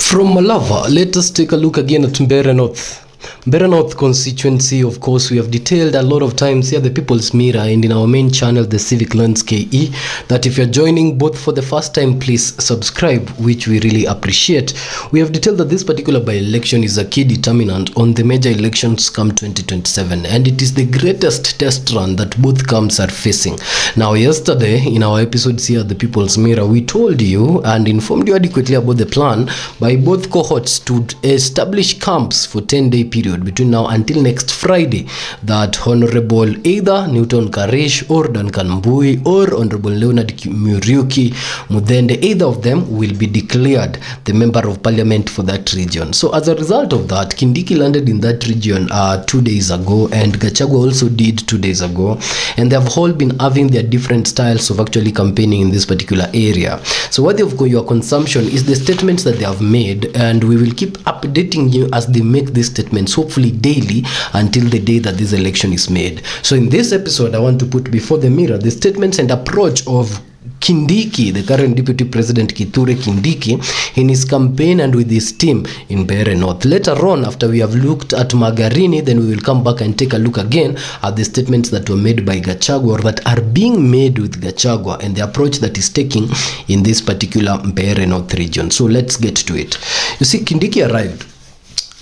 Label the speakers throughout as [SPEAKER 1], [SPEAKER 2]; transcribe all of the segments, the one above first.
[SPEAKER 1] From Malava, let us take a look again at Mbeere North. Mbeere North constituency, of course, we have detailed a lot of times here, the People's Mirror, and in our main channel, the Civic Learns KE, that if you're joining both for the first time, please subscribe, which we really appreciate. We have detailed that this particular by-election is a key determinant on the major elections come 2027, and it is the greatest test run that both camps are facing. Now, yesterday, in our episodes here at the People's Mirror, we told you and informed you adequately about the plan by both cohorts to establish camps for 10-day period between now until next Friday, that Honorable either Newton Karish or Duncan Mbui or Honorable Leonard Muriuki Mudende, either of them will be declared the member of parliament for that region. So as a result of that, Kindiki landed in that region 2 days ago, and Gachagua also did 2 days ago, and they have all been having their different styles of actually campaigning in this particular area. So worthy of your consumption is the statements that they have made, and we will keep updating you as they make these statements, hopefully daily, until the day that this election is made. So in this episode, I want to put before the mirror the statements and approach of Kindiki, the current Deputy President Kithure Kindiki, in his campaign and with his team in Mbeere North. Later on, after we have looked at Magarini, then we will come back and take a look again at the statements that were made by Gachagua, or that are being made with Gachagua, and the approach that is taking in this particular Mbeere North region. So let's get to it. You see, Kindiki arrived.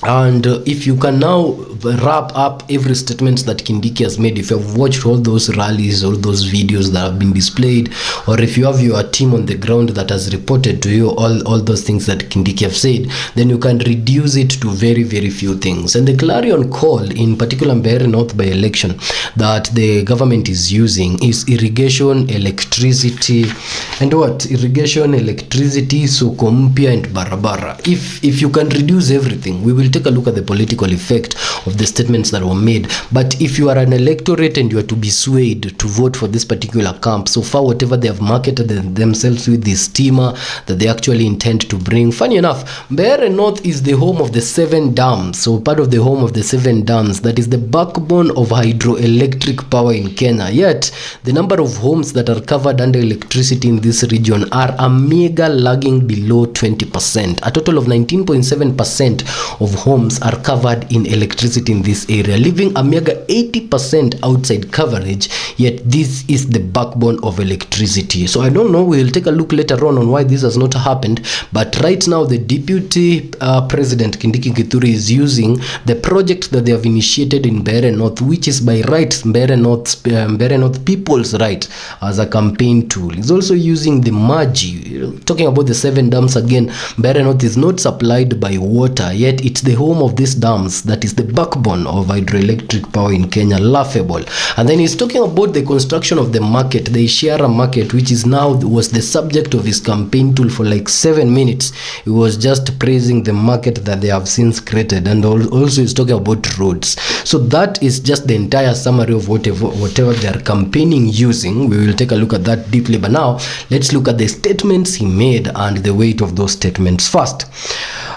[SPEAKER 1] And if you can now wrap up every statement that Kindiki has made, if you have watched all those rallies, all those videos that have been displayed, or if you have your team on the ground that has reported to you all those things that Kindiki have said, then you can reduce it to very, very few things. And the clarion call, in particular Mbeere North by election, that the government is using is irrigation, electricity, and what? Irrigation, electricity, soko mpya, and barabara. If you can reduce everything, we will take a look at the political effect of the statements that were made. But if you are an electorate and you are to be swayed to vote for this particular camp, so far whatever they have marketed themselves with, this steamer that they actually intend to bring. Funny enough, Mbeere North is the home of the 7 dams, so part of the home of the 7 dams, that is the backbone of hydroelectric power in Kenya. Yet the number of homes that are covered under electricity in this region are a meager lagging below 20%. A total of 19.7% of homes are covered in electricity in this area, leaving a meager 80% outside coverage, yet this is the backbone of electricity. So I don't know, we'll take a look later on why this has not happened, but right now the Deputy President Kindiki Kithure is using the project that they have initiated in Mbeere North, which is by right Mbeere North people's right, as a campaign tool. He's also using the Maji, talking about the 7 dams again. Mbeere North is not supplied by water, yet it's the home of these dams that is the backbone of hydroelectric power in Kenya. Laughable. And then he's talking about the construction of the market, the Ishara market, which is now was the subject of his campaign tool for like 7 minutes. He was just praising the market that they have since created, and also he's talking about roads. So that is just the entire summary of whatever they are campaigning using. We will take a look at that deeply, but now let's look at the statements he made and the weight of those statements. First,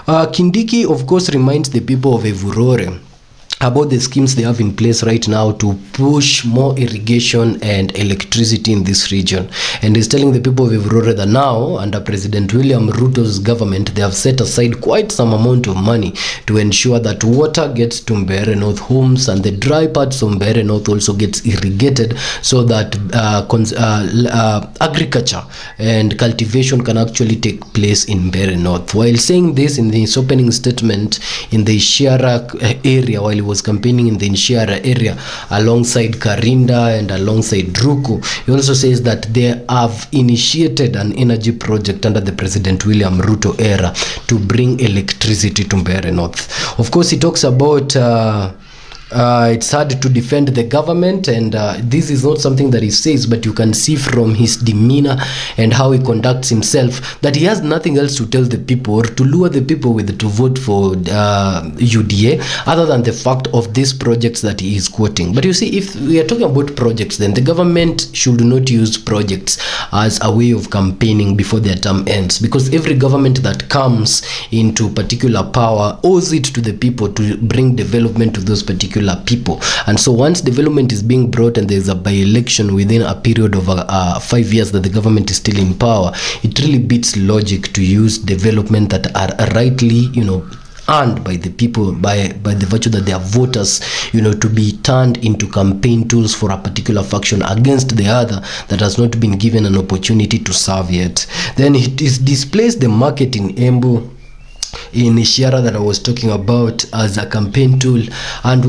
[SPEAKER 1] Kindiki, of course, reminds the people of Mbeere about the schemes they have in place right now to push more irrigation and electricity in this region. And he's telling the people of Mbeere that now, under President William Ruto's government, they have set aside quite some amount of money to ensure that water gets to Mbeere North homes, and the dry parts of Mbeere North also gets irrigated, so that agriculture and cultivation can actually take place in Mbeere North. While saying this in his opening statement in the Ishara area, while he was campaigning in the Ishara area alongside Karinda and alongside Ruku, he also says that they have initiated an energy project under the President William Ruto era to bring electricity to Mbeere North. Of course, he talks about it's hard to defend the government, and this is not something that he says, but you can see from his demeanor and how he conducts himself that he has nothing else to tell the people or to lure the people with to vote for UDA, other than the fact of these projects that he is quoting. But you see, if we are talking about projects, then the government should not use projects as a way of campaigning before their term ends, because every government that comes into particular power owes it to the people to bring development to those particular particular people. And so once development is being brought and there's a by-election within a period of 5 years that the government is still in power, it really beats logic to use development that are rightly, earned by the people, by the virtue that they are voters, to be turned into campaign tools for a particular faction against the other that has not been given an opportunity to serve yet. Then it displays the market in Embu, in Ishara, that I was talking about as a campaign tool. And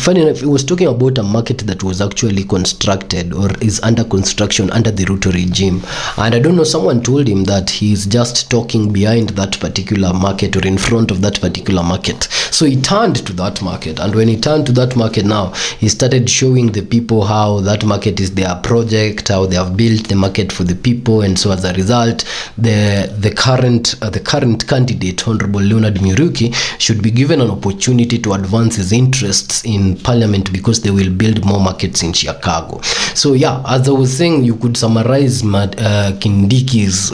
[SPEAKER 1] funny enough, it was talking about a market that was actually constructed or is under construction under the Ruto regime. And I don't know, someone told him that he's just talking behind that particular market or in front of that particular market. So he turned to that market, and when he turned to that market now, he started showing the people how that market is their project, how they have built the market for the people. And so as a result, the current candidate, Honorable Leonard Miruki, should be given an opportunity to advance his interests in parliament because they will build more markets in Chicago. So yeah, as I was saying, you could summarize Kindiki's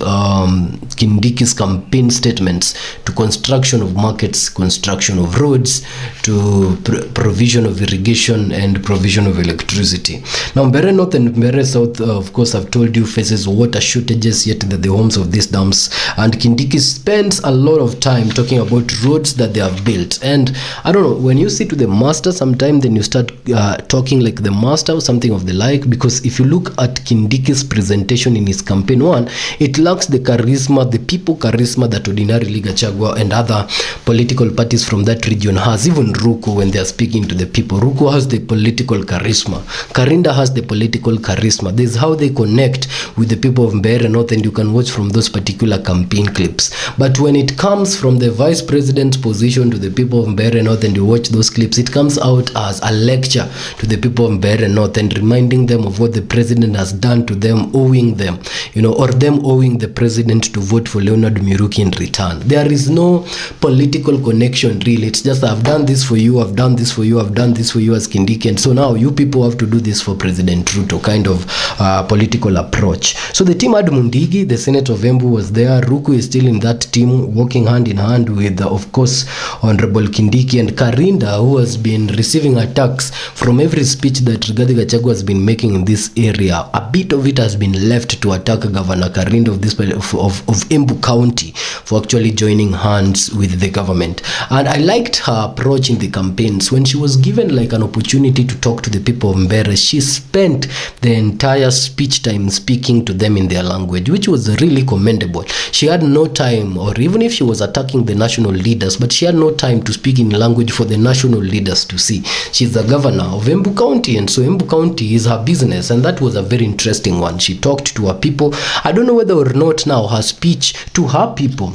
[SPEAKER 1] campaign statements to construction of markets, construction of roads, to provision of irrigation and provision of electricity. Now Mbeere North and Mbeere South, of course, I've told you, faces water shortages yet at the homes of these dams, and Kindiki spends a lot of time talking about roads that they have built. And I don't know, when you sit to the master sometime, then you start talking like the master or something of the like, because if you look at Kindiki's presentation in his campaign one, it lacks the charisma, the people charisma that ordinarily Gachagua and other political parties from that region has. Even Ruku, when they are speaking to the people, Ruku has the political charisma, Karinda has the political charisma. This is how they connect with the people of Mbeere North, and you can watch from those particular campaign clips. But when it comes from the vice president's position to the people of Mbeere North and you watch those clips, it comes out as a lecture to the people of Mbeere North and reminding them of what the president has done to them, owing them, or them owing the president to vote for Leonard Miruki in return. There is no political connection really. It's just, I've done this for you, I've done this for you, I've done this for you as Kindiki, and so now you people have to do this for President Ruto kind of political approach. So the team had Mundigi, the senator of Embu, was there. Ruku is still in that team, working hand in hand with, of course, Honorable Kindiki and Karinda, who has been receiving attacks from every speech that Rigathi Gachagua has been making in this area. A bit of it has been left to attack Governor Karinda of Embu County for actually joining hands with the government. And I liked her approach in the campaigns. When she was given like an opportunity to talk to the people of Mbeere, she spent the entire speech time speaking to them in their language, which was really commendable. She had no time, or even if she was attacking the national leaders, but she had no time to speak in language for the national leaders to see. She's the governor of Embu County, and so Embu County is her business, and that was a very interesting one. She talked to her people. I don't know whether or not now her speech to her people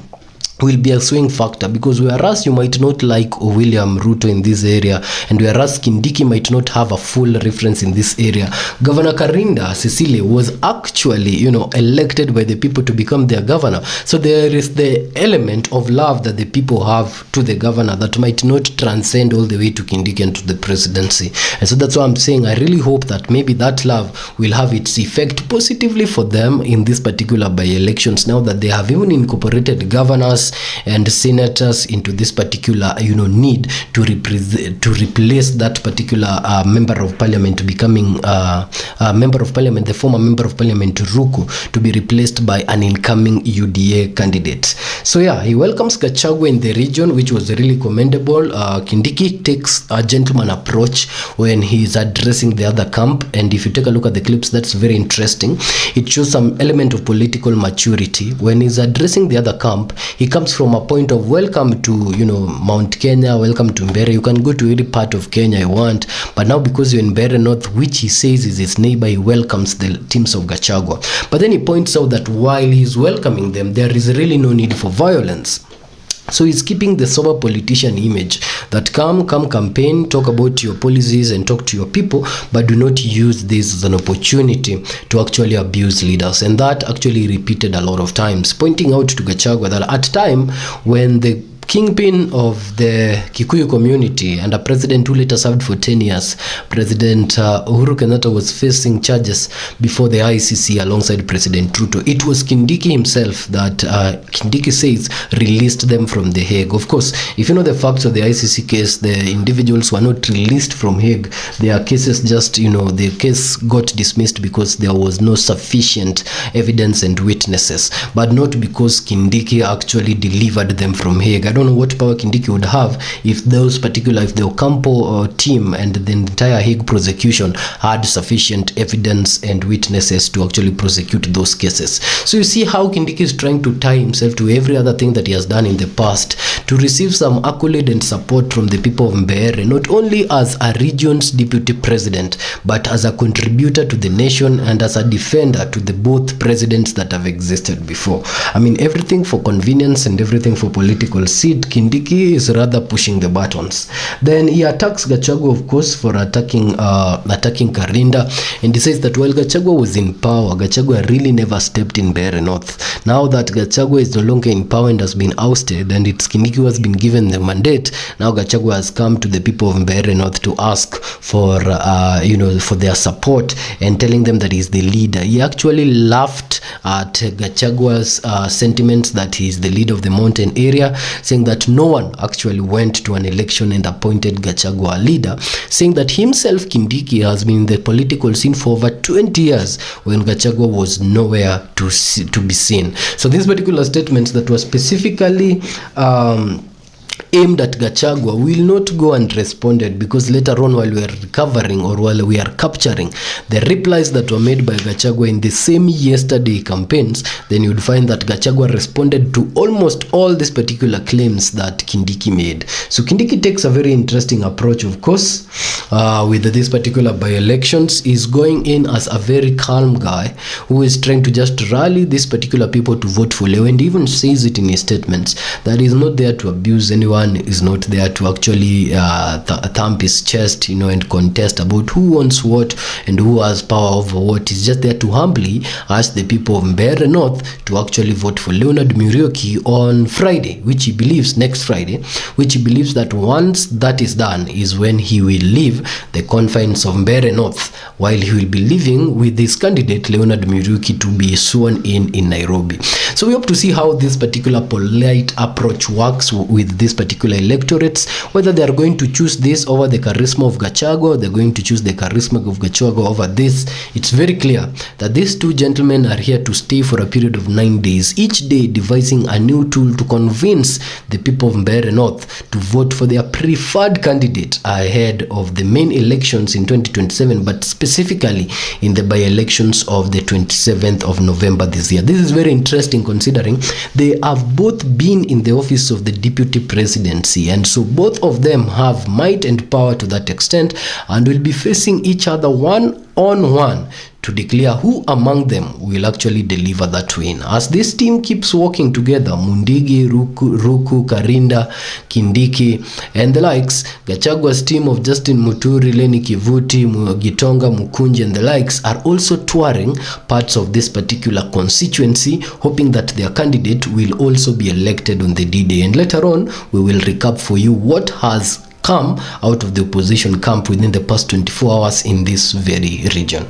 [SPEAKER 1] will be a swing factor, because whereas you might not like William Ruto in this area, and whereas Kindiki might not have a full reference in this area, Governor Karinda Cecilia was actually, elected by the people to become their governor. So there is the element of love that the people have to the governor that might not transcend all the way to Kindiki and to the presidency. And so that's why I'm saying I really hope that maybe that love will have its effect positively for them in this particular by-elections, now that they have even incorporated governors and senators into this particular need to replace that particular member of parliament, becoming member of parliament, the former member of parliament Ruku, to be replaced by an incoming UDA candidate. So yeah, he welcomes Gachagua in the region, which was really commendable. Kindiki takes a gentleman approach when he is addressing the other camp, and if you take a look at the clips, that's very interesting. It shows some element of political maturity. When he's addressing the other camp, he comes from a point of welcome to Mount Kenya, welcome to Mbeere. You can go to any part of Kenya you want, but now because you're in Mbeere North, which he says is his neighbor, he welcomes the teams of Gachagua. But then he points out that while he's welcoming them, there is really no need for violence. So he's keeping the sober politician image that come campaign, talk about your policies and talk to your people, but do not use this as an opportunity to actually abuse leaders. And that actually repeated a lot of times, pointing out to Gachagua that at time when the kingpin of the Kikuyu community and a president who later served for 10 years, President Uhuru Kenyatta, was facing charges before the ICC alongside President Ruto. It was Kindiki himself that Kindiki says released them from the Hague. Of course, if you know the facts of the ICC case, the individuals were not released from Hague. Their cases just, the case got dismissed because there was no sufficient evidence and witnesses, but not because Kindiki actually delivered them from Hague. I don't know what power Kindiki would have if the Ocampo team and the entire Hague prosecution had sufficient evidence and witnesses to actually prosecute those cases. So you see how Kindiki is trying to tie himself to every other thing that he has done in the past to receive some accolade and support from the people of Mbeere, not only as a region's deputy president, but as a contributor to the nation and as a defender to the both presidents that have existed before. I mean, everything for convenience and everything for political seat. Kindiki is rather pushing the buttons. Then he attacks Gachagua, of course, for attacking Karinda, and he says that while Gachagua was in power, Gachagua really never stepped in Mbeere North. Now that Gachagua is no longer in power and has been ousted, and it's Kindiki who has been given the mandate, now Gachagua has come to the people of Mbeere North to ask for for their support and telling them that he's the leader. He actually laughed at Gachagua's sentiments that he's the leader of the mountain area, saying that no one actually went to an election and appointed Gachagua a leader, saying that himself, Kindiki, has been in the political scene for over 20 years when Gachagua was nowhere to be seen. So these particular statements that were specifically aimed at Gachagua will not go unresponded, because later on, while we are recovering or while we are capturing the replies that were made by Gachagua in the same yesterday campaigns, then you would find that Gachagua responded to almost all these particular claims that Kindiki made. So Kindiki takes a very interesting approach, of course, with this particular by-elections. Is going in as a very calm guy who is trying to just rally these particular people to vote for Leo, and even says it in his statements that he's not there to abuse anyone, is not there to actually thump his chest, and contest about who wants what and who has power over what. He's just there to humbly ask the people of Mbeere North to actually vote for Leonard Muriuki on Friday, next Friday, which he believes that once that is done is when he will leave the confines of Mbeere North, while he will be living with his candidate Leonard Muriuki to be sworn in Nairobi. So we hope to see how this particular polite approach works with these particular electorates, whether they are going to choose this over the charisma of Gachagua, or they're going to choose the charisma of Gachagua over this. It's very clear that these two gentlemen are here to stay for a period of 9 days, each day devising a new tool to convince the people of Mbeere North to vote for their preferred candidate ahead of the main elections in 2027, but specifically in the by-elections of the 27th of November this year. This is very interesting, considering they have both been in the office of the deputy presidency, and so both of them have might and power to that extent, and will be facing each other one-on-one to declare who among them will actually deliver that win. As this team keeps working together, Mundigi, Ruku, Karinda, Kindiki, and the likes, Gachagua's team of Justin Muturi, Leni Kivuti, Gitonga, Mukunji, and the likes are also touring parts of this particular constituency, hoping that their candidate will also be elected on the D-Day. And later on, we will recap for you what has come out of the opposition camp within the past 24 hours in this very region.